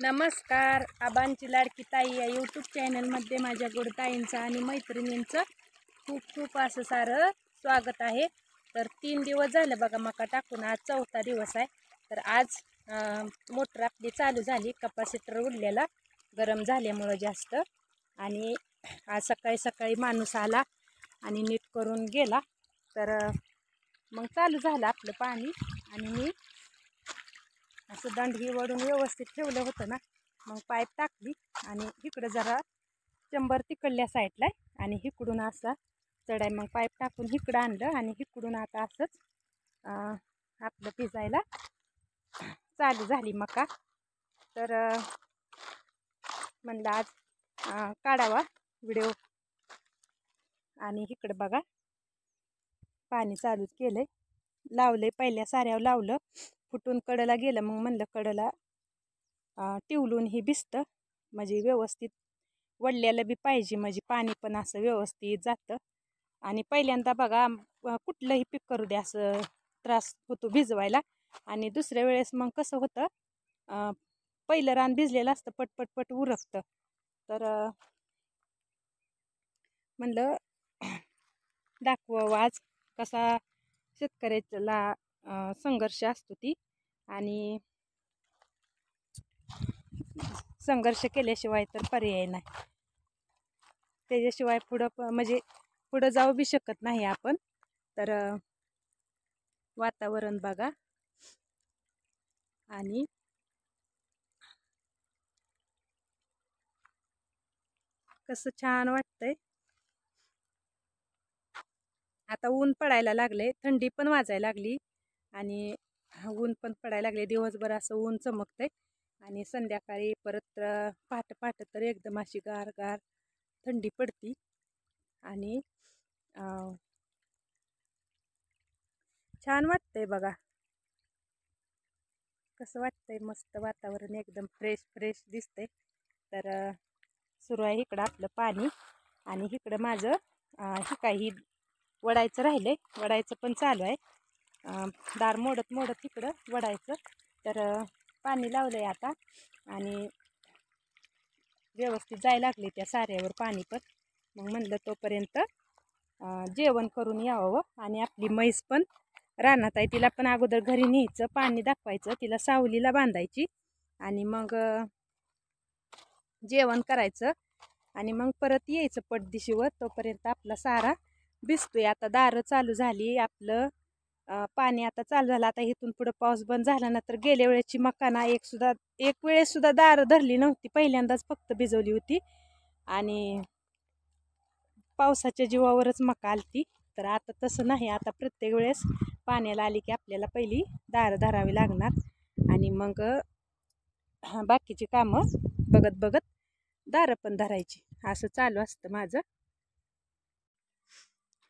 नमस्कार. आबांची लाडकी ताई या यूट्यूब चॅनलमध्ये माझ्या गोडताईंचं आणि मैत्रिणींचं खूप खूप असं सारं स्वागत आहे. तर 3 दिवस झालं बघा मका टाकून, आज 4था दिवस आहे. तर आज मोटर आपली चालू झाली, कपॅसिटर उडलेला गरम झाल्यामुळं जास्त. आणि आज सकाळी सकाळी माणूस आला आणि नीट करून गेला. तर मग चालू झालं आपलं पाणी. आणि मी असं दंडगी वडून व्यवस्थित ठेवलं होतं ना, मग पाईप टाकली आणि इकडं जरा चंबर तिकडल्या साईडला आहे आणि इकडून असा चढाय, मग पाईप टाकून इकडं आणलं आणि इकडून आता असंच आपलं भिजायला चालू झाली मका. तर म्हणलं आज काढावा व्हिडिओ. आणि इकडं बघा पाणी चालूच केलंय, लावलंय, पहिल्या साऱ्यावर लावलं, फुटून कडला गेलं. मग म्हणलं कडला टिवलून ही भिजतं, म्हणजे व्यवस्थित वडल्याला बी पाहिजे, म्हणजे पाणी पण असं व्यवस्थित जातं. आणि पहिल्यांदा बघा कुठलंही पीक करू द्या असं त्रास होतो भिजवायला. आणि दुसऱ्या वेळेस मग कसं होतं, पहिलं रान भिजलेलं असतं, पटपट उरकतं. तर म्हणलं दाखवावं आज कसा शेतकऱ्याला संघर्ष असतो ती. आणि संघर्ष केल्याशिवाय तर पर्याय नाही, त्याच्याशिवाय म्हणजे पुढं जाऊ बी शकत नाही आपण. तर वातावरण बघा आणि कसं छान वाटतंय. आता ऊन पडायला लागले, थंडी पण वाजायला लागली आणि ऊन पण पडायला लागले. दिवसभर असं ऊन चमकतंय आणि संध्याकाळी परत पहाटे तर एकदम अशी गार गार थंडी पडती. आणि छान वाटतंय बघा, कसं वाटतंय, मस्त वातावरण एकदम फ्रेश दिसतंय. तर सुरू आहे इकडं आपलं पाणी आणि इकडं माझं ही वडायचं राहिलंय, वडायचं पण चालू आहे. दार मोडत इकडं वडायचं. तर पाणी लावलंय आता आणि व्यवस्थित जायला लागले त्या साऱ्यावर पाणी पण. मग म्हणलं तोपर्यंत जेवण करून यावं. आणि आपली म्हैस पण रानात आहे, तिला पण अगोदर घरी न्यायचं, पाणी दाखवायचं, तिला सावलीला बांधायची आणि मग जेवण करायचं आणि मग परत यायचं पटदिशीवर. तोपर्यंत आपला सारा भिजतोय. आता दारं चालू झाली, आपलं पाणी आता चालू झालं. आता इथून पुढं पाऊस बंद झाला ना, तर गेल्या वेळेची मका ना एक वेळेस सुद्धा दारं धरली नव्हती, पहिल्यांदाच फक्त भिजवली होती. आणि पावसाच्या जीवावरच मका आलती. तर आता तसं नाही, आता प्रत्येक वेळेस पाण्याला आली की आपल्याला पहिली दारं धरावी लागणार आणि मग बाकीची कामं बघत दारं पण धरायची. असं चालू असतं माझं.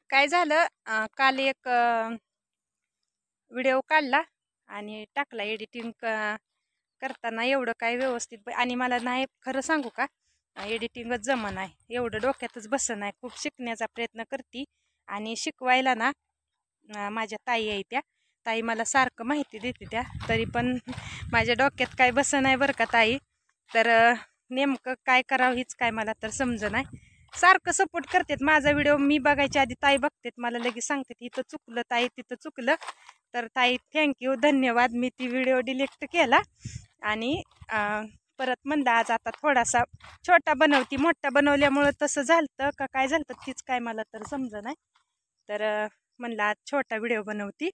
काय झालं, काल एक व्हिडिओ काढला आणि टाकला, एडिटिंग करताना एवढं काय व्यवस्थित आणि मला नाही, खरं सांगू का, एडिटिंगच जमन आहे, एवढं डोक्यातच बसन आहे. खूप शिकण्याचा प्रयत्न करते आणि शिकवायला ना माझ्या ताई आहे, त्या ताई मला सारखं माहिती देते त्या, तरी पण माझ्या डोक्यात काय बसन आहे बरं का ताई. तर नेमकं काय करावं हीच काय मला तर समजं नाही. सारखं सपोर्ट करतात माझा व्हिडिओ, मी बघायच्या आधी ताई बघतात, मला लगेच सांगतात इथं चुकलं ताई, तिथं चुकलं. तर ताई थँक्यू, धन्यवाद. मी ती व्हिडिओ डिलीट केला आणि परत म्हणलं आज आता थोडासा छोटा बनवती, मोठा बनवल्यामुळं तसं झालं का काय झालं तीच काय मला तर समजं नाही. तर म्हणलं आज छोटा व्हिडिओ बनवती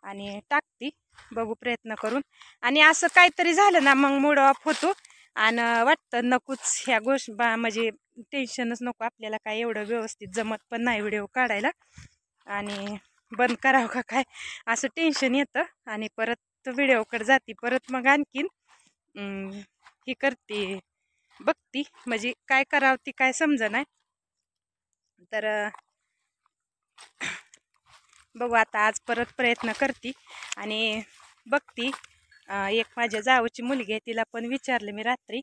आणि टाकती, बघू प्रयत्न करून. आणि असं काहीतरी झालं ना मग मूड ऑफ होतो आणि वाटतं नकोच ह्या गोष्ट म्हणजे टेन्शनच नको आपल्याला, काय एवढं व्यवस्थित जमत पण नाही व्हिडिओ काढायला आणि बंद करावं का काय असं टेन्शन येतं. आणि परत व्हिडिओकडे जाते, परत मग आणखीन ही करते, बघती, म्हणजे काय करावं ती काय समजा नाही. तर बघू आता आज परत प्रयत्न करते आणि बघती. एक माझ्या जावची मुलगी आहे, तिला पण विचारलं मी रात्री,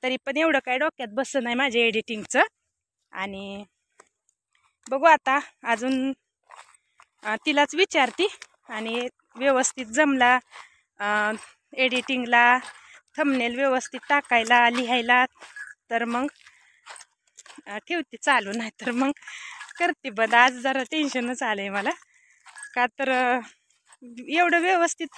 तरी पण एवढं काय डोक्यात बसत नाही माझ्या एडिटिंगचं. आणि बघू आता अजून तिलाच विचारते आणि व्यवस्थित जमला एडिटिंगला थंबनेल व्यवस्थित टाकायला लिहायला तर मग ठेवते चालू, नाही तर मग करते बंद. आज जरा टेन्शनच आलंय मला, का तर एवढं व्यवस्थित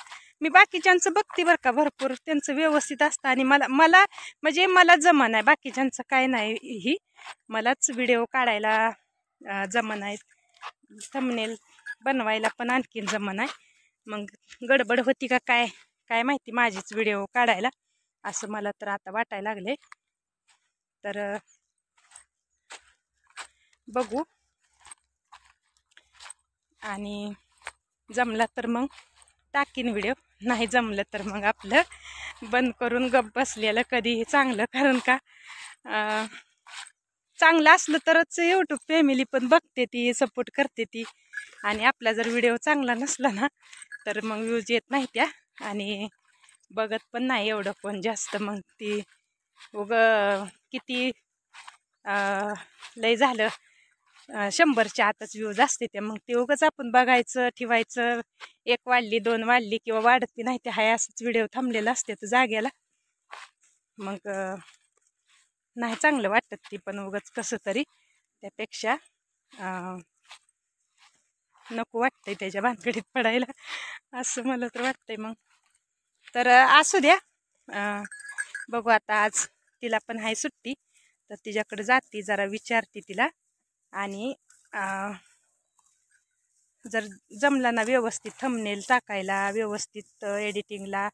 मी बाकीच्यांचं बघते बरं का, भरपूर त्यांचं व्यवस्थित असतं आणि मला म्हणजे मला जमन आहे, बाकीच्यांचं काय नाही. ही मलाच व्हिडिओ काढायला जमन आहे, थंबनेल बनवायला पण आणखीन जमन आहे. मग गडबड होती का काय काय माहिती माझीच व्हिडिओ काढायला, असं मला तर आता वाटायला लागले. तर बघू, आणि जमला तर मग टाकीन व्हिडिओ, नाही जमलं तर मग आपलं बंद करून गप बसलेलं कधीही चांगलं. कारण का चांगलं असलं तरच यूट्यूब फॅमिली पण बघते ती, सपोर्ट करते ती. आणि आपला जर व्हिडिओ चांगला नसला ना तर मग व्ह्यूज येत नाही त्या, आणि बघत पण नाही एवढं कोण जास्त. मग ती किती लय झालं 100च्या आतच व्ह्यूज असते त्या, मग ते उगाच आपण बघायचं ठेवायचं. 1 वाढली 2 वाढली किंवा वाढत बी नाही ते, हाय असंच व्हिडिओ थांबलेला असते तर जाग्याला. मग नाही चांगलं वाटत ती पण, उगाच कसं तरी त्यापेक्षा नको वाटतंय त्याच्या भानगडीत पडायला, असं मला तर वाटतंय. मग तर असू द्या, बघू आता. आज तिला पण आहे सुट्टी, तर तिच्याकडे जाते, जरा विचारते तिला. आणि जर जमला ना व्यवस्थित थंबनेल टाकायला, व्यवस्थित एडिटिंगला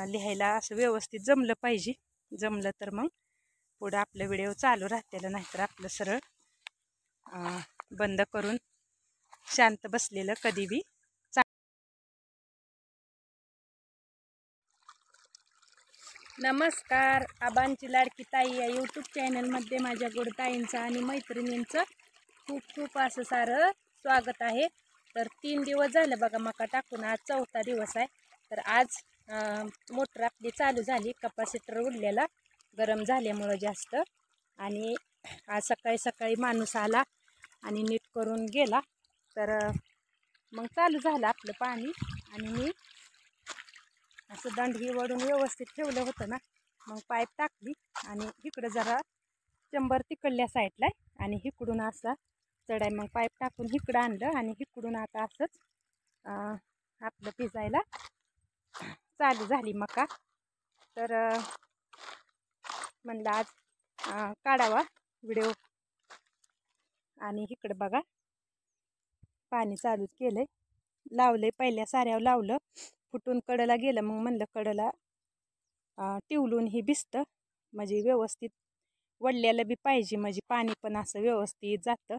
लिहायला, असं व्यवस्थित जमलं पाहिजे. जमलं तर मग पुढं आपलं व्हिडिओ चालू राहतेला, नाहीतर आपलं सरळ बंद करून शांत बसलेलं कधी बी. नमस्कार, आबांची लाडकी ताई या यूट्यूब चॅनलमध्ये माझ्या गुडताईंचं आणि मैत्रिणींचं खूप खूप असं सारं स्वागत आहे. तर 3 दिवस झालं बघा मका टाकून, आज 4था दिवस आहे. तर आज मोटर आपली चालू झाली, कपॅसिटर उडलेला गरम झाल्यामुळं जास्त. आणि आज सकाळी सकाळी माणूस आला आणि नीट करून गेला. तर मग चालू झालं आपलं पाणी. आणि मी असं दंडही वडून व्यवस्थित ठेवलं होतं ना, मग पाईप टाकली आणि इकडं जरा चंबर तिकडल्या साईडला आहे आणि इकडून असा चढाय, मग पाईप टाकून इकडं आणलं आणि इकडून आता असंच आपलं भिजायला चालू झाली मका. तर म्हणलं आज काढावा व्हिडिओ. आणि इकडं बघा पाणी चालूच केलंय, लावलंय, पहिल्या साऱ्यावर लावलं, फुटून कडला गेलं. मग म्हणलं कडला टिवलून ही भिजतं, म्हणजे व्यवस्थित वडल्याला बी पाहिजे, म्हणजे पाणी पण असं व्यवस्थित जातं.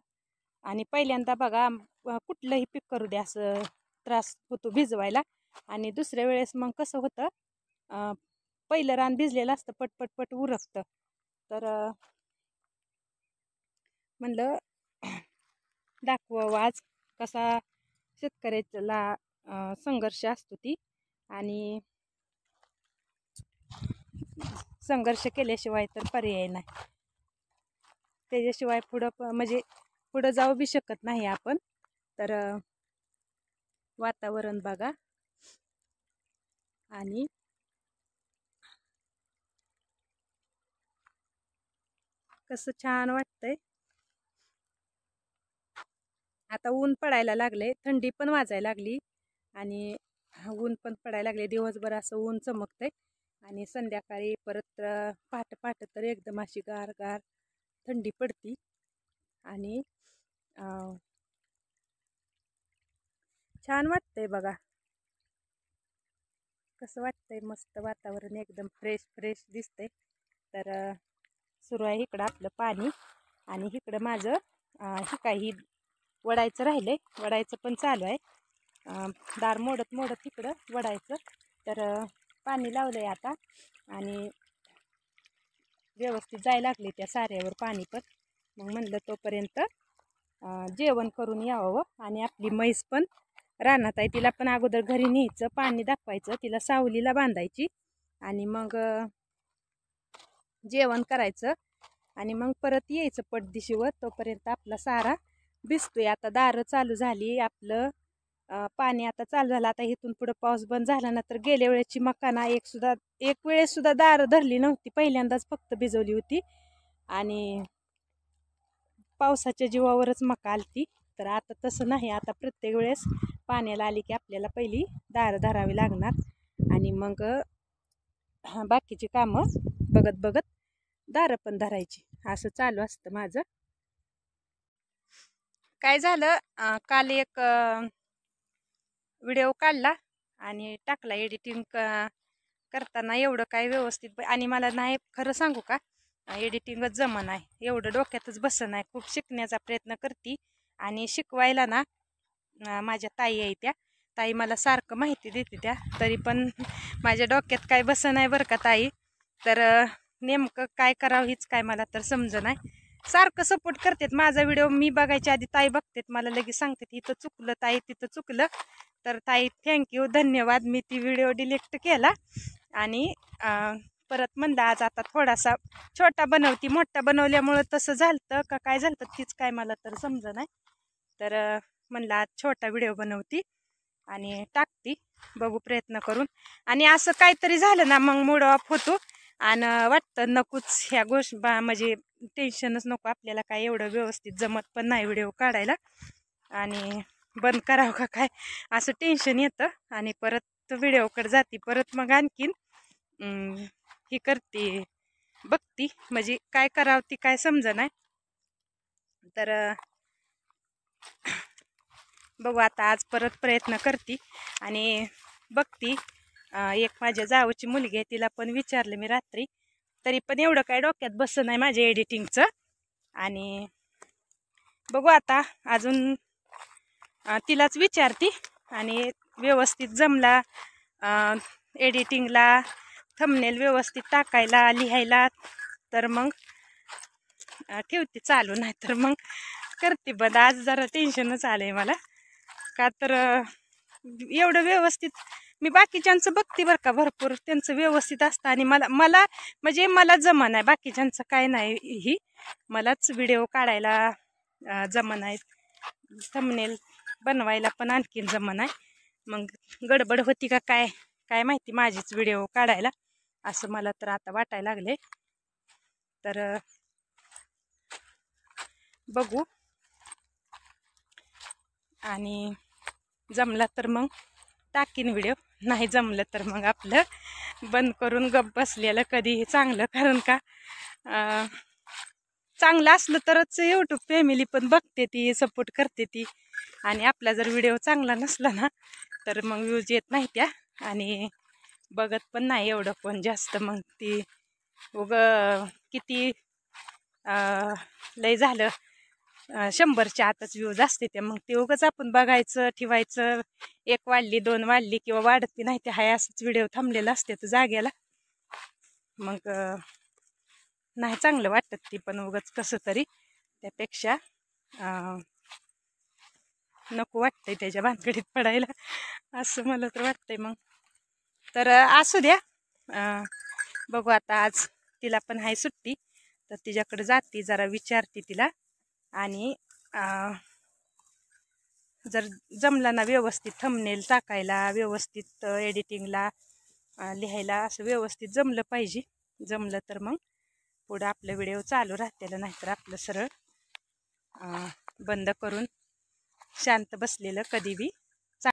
आणि पहिल्यांदा बघा कुठलंही पीक करू द्या असं त्रास होतो भिजवायला. आणि दुसऱ्या वेळेस मग कसं होतं, पहिलं रान भिजलेलं असतं, पटपट उरकतं. तर म्हणलं दाखवावं आज कसा शेतकऱ्याला संघर्ष असतो ती. आणि संघर्ष केल्याशिवाय तर पर्याय नाही, त्याच्याशिवाय पुढं म्हणजे पुढं जाऊ बी शकत नाही आपण. तर वातावरण बघा आणि कसं छान वाटतंय. आता ऊन पडायला लागले, थंडी पण वाजायला लागली आणि ऊन पण पडायला लागले. दिवसभर असं ऊन चमकतंय आणि संध्याकाळी परत पहाटे तर एकदम अशी गार गार थंडी पडती. आणि छान वाटतंय बघा, कसं वाटतंय, मस्त वातावरण एकदम फ्रेश दिसतंय. तर सुरू आहे इकडं आपलं पाणी आणि इकडं माझं काही वडायचं राहिलंय, वडायचं पण चालू आहे. दार मोडत इकडं वडायचं. तर पाणी लावलंय आता आणि व्यवस्थित जायला लागले त्या साऱ्यावर पाणी पण. मग म्हणलं तोपर्यंत जेवण करून यावं. आणि आपली म्हैस पण रानात आहे, तिला पण अगोदर घरी न्यायचं, पाणी दाखवायचं, तिला सावलीला बांधायची आणि मग जेवण करायचं आणि मग परत यायचं पटदिशीवर. तोपर्यंत आपला सारा भिजतोय. आता दारं चालू झाली, आपलं पाणी आता चालू झालं. आता इथून पुढं पाऊस बंद झाला ना तर गेल्या वेळेची मका ना एक वेळेस सुद्धा दार धरली नव्हती. पहिल्यांदाच फक्त भिजवली होती आणि पावसाच्या जीवावरच मका आलती. तर आता तसं नाही. आता प्रत्येक वेळेस पाण्याला आली की आपल्याला पहिली दार धरावी लागणार आणि मग बाकीची कामं बघत बघत दारं पण धरायची. असं चालू असतं माझं. काय झालं, काल एक व्हिडिओ काढला आणि टाकला. एडिटिंग करताना एवढं काय व्यवस्थित आणि मला नाही, खरं सांगू का, एडिटिंगच जमत नाही. एवढं डोक्यातच बसत नाही. खूप शिकण्याचा प्रयत्न करते आणि शिकवायला ना माझ्या ताई आहे. त्या ताई मला सारखं माहिती देते त्या, तरी पण माझ्या डोक्यात काय बसत नाही बरं का ताई. तर नेमकं काय करावं हीच काय मला तर समजत नाही. सारखं सपोर्ट करतात. माझा व्हिडिओ मी बघायच्या आधी ताई बघतात, मला लगेच सांगतात इथं चुकलं ताई, तिथं चुकलं. तर ताई थँक्यू, धन्यवाद. मी ती व्हिडिओ डिलीट केला आणि परत म्हणलं आज आता थोडासा छोटा बनवती. मोठा बनवल्यामुळं तसं झालं का काय झालं तीच काय मला तर समजत नाही. तर म्हणलं आज छोटा व्हिडिओ बनवती आणि टाकती, बघू प्रयत्न करून. आणि असं काहीतरी झालं ना मग मूड ऑफ होतो आणि वाटतं नकोच ह्या गोष्ट म्हणजे टेन्शनच नको आपल्याला. काय एवढं व्यवस्थित जमत पण नाही व्हिडिओ काढायला आणि बंद करावं का काय असं टेन्शन येतं. आणि परत व्हिडिओकडे जाते. परत मग आणखीन ही करते, बघती, म्हणजे काय करावं ती काय समजा नाही. तर बघू आता आज परत प्रयत्न करते आणि बघती. एक माझ्या जावची मुलगी आहे, तिला पण विचारलं मी रात्री, तरी पण एवढं काय डोक्यात बसत नाही माझ्या एडिटिंगचं. आणि बघू आता अजून तिलाच विचारते आणि व्यवस्थित जमला एडिटिंगला, थंबनेल व्यवस्थित टाकायला, लिहायला, तर मग ठेवते चालू. नाही तर मग करते बंद. आज जरा टेन्शनच आलंय मला, का तर एवढं व्यवस्थित मी बाकीच्यांचं बघते बरं का, भरपूर त्यांचं व्यवस्थित असतं आणि मला म्हणजे मला जमा नाही. बाकीच्यांचं काय नाही, ही मलाच व्हिडिओ काढायला जमा नाही, थंबनेल बनवायला पण आणखीन जमा नाही. मग गडबड होती का काय काय माहिती माझीच व्हिडिओ काढायला, असं मला तर आता वाटायला लागले. तर बघू आणि जमला तर मग टाकीन व्हिडिओ, नाही जमलं तर मग आपलं बंद करून गप बसलेलं कधीही चांगलं. कारण का चांगलं असलं तरच यूट्यूब फॅमिली पण बघते ती, सपोर्ट करते ती. आणि आपला जर व्हिडिओ चांगला नसला ना तर मग व्ह्यूज येत नाही त्या आणि बघत पण नाही एवढं कोण जास्त. मग ती किती लय झालं 100च्या आतच व्ह्यूज असते ते, मग ते उगाच आपण बघायचं ठेवायचं. 1 वाढली 2 वाढली किंवा वाढती नाही ते हाय असंच व्हिडिओ थांबलेला असते तर जाग्याला. मग नाही चांगलं वाटत ती पण उगाच कसं तरी. त्यापेक्षा नको वाटतंय त्याच्या भानगडीत पडायला, असं मला तर वाटतंय. मग तर असू द्या. बघू आता आज तिला पण आहे सुट्टी, तर तिच्याकडे जाते, जरा विचारते तिला. आणि जर जमला ना व्यवस्थित थंबनेल टाकायला, व्यवस्थित एडिटिंगला, लिहायला, असं व्यवस्थित जमलं पाहिजे. जमलं तर मग पुढं आपलं व्हिडिओ चालू राहतेला, नाहीतर आपलं सरळ बंद करून शांत बसलेलं कधी बी